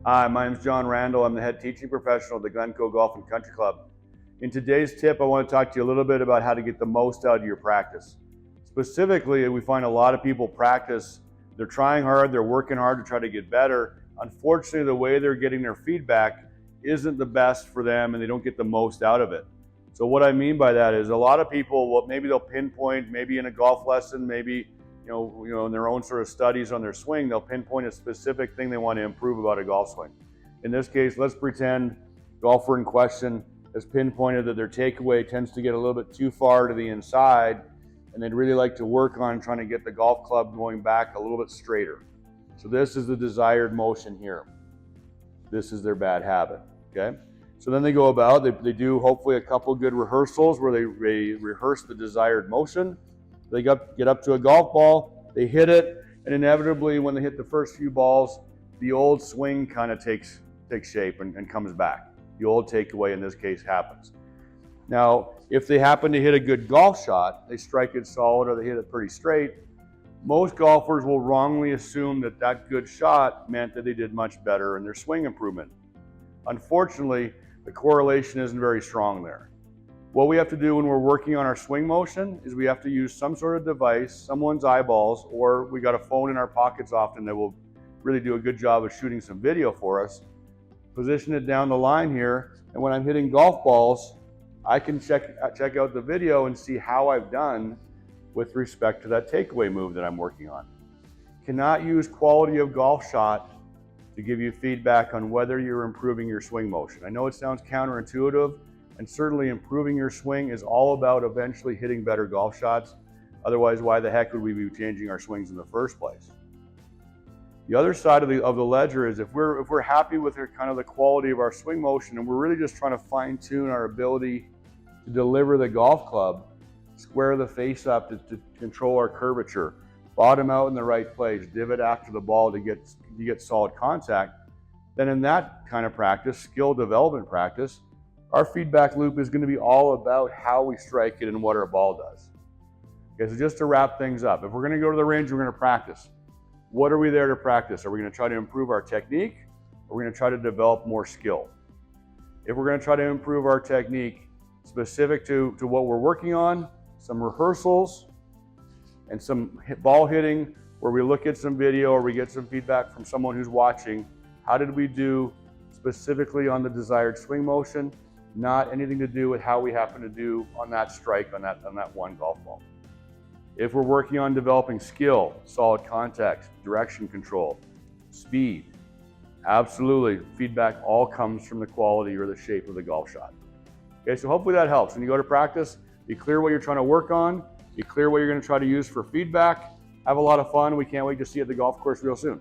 Hi, my name is John Randle. I'm the head teaching professional at the Glencoe Golf Country Club. In today's tip, I want to talk to you a little bit about how to get the most out of your practice. Specifically, we find a lot of people practice, they're trying hard, they're working hard to try to get better. Unfortunately, the way they're getting their feedback isn't the best for them and they don't get the most out of it. So what I mean by that is a lot of people, well, maybe they'll pinpoint, maybe in a golf lesson, maybe in their own sort of studies on their swing, they'll pinpoint a specific thing they want to improve about a golf swing. In this case, let's pretend golfer in question has pinpointed that their takeaway tends to get a little bit too far to the inside, and they'd really like to work on trying to get the golf club going back a little bit straighter. So this is the desired motion here. This is their bad habit, okay? So then they go about, they do hopefully a couple good rehearsals where they rehearse the desired motion. They get up to a golf ball, they hit it, and inevitably when they hit the first few balls, the old swing kind of takes shape and comes back. The old takeaway in this case happens. Now, if they happen to hit a good golf shot, they strike it solid or they hit it pretty straight, most golfers will wrongly assume that that good shot meant that they did much better in their swing improvement. Unfortunately, the correlation isn't very strong there. What we have to do when we're working on our swing motion is we have to use some sort of device, someone's eyeballs, or we got a phone in our pockets often that will really do a good job of shooting some video for us. Position it down the line here, and when I'm hitting golf balls, I can check out the video and see how I've done with respect to that takeaway move that I'm working on. Cannot use quality of golf shot to give you feedback on whether you're improving your swing motion. I know it sounds counterintuitive, and certainly improving your swing is all about eventually hitting better golf shots. Otherwise, why the heck would we be changing our swings in the first place? The other side of the ledger is if we're happy with the quality of our swing motion and we're really just trying to fine tune our ability to deliver the golf club, square the face up to control our curvature, bottom out in the right place, divot after the ball to get solid contact, then in that kind of practice, skill development practice, our feedback loop is going to be all about how we strike it and what our ball does. Okay, so just to wrap things up, if we're going to go to the range, we're going to practice. What are we there to practice? Are we going to try to improve our technique? Or are we going to try to develop more skill? If we're going to try to improve our technique specific to what we're working on, some rehearsals and some ball hitting where we look at some video or we get some feedback from someone who's watching, how did we do specifically on the desired swing motion? Not anything to do with how we happen to do on that strike on that one golf ball. If we're working on developing skill, solid contact, direction control, speed, absolutely, feedback all comes from the quality or the shape of the golf shot. Okay, so hopefully that helps. When you go to practice, be clear what you're trying to work on, be clear what you're going to try to use for feedback, have a lot of fun. We can't wait to see you at the golf course real soon.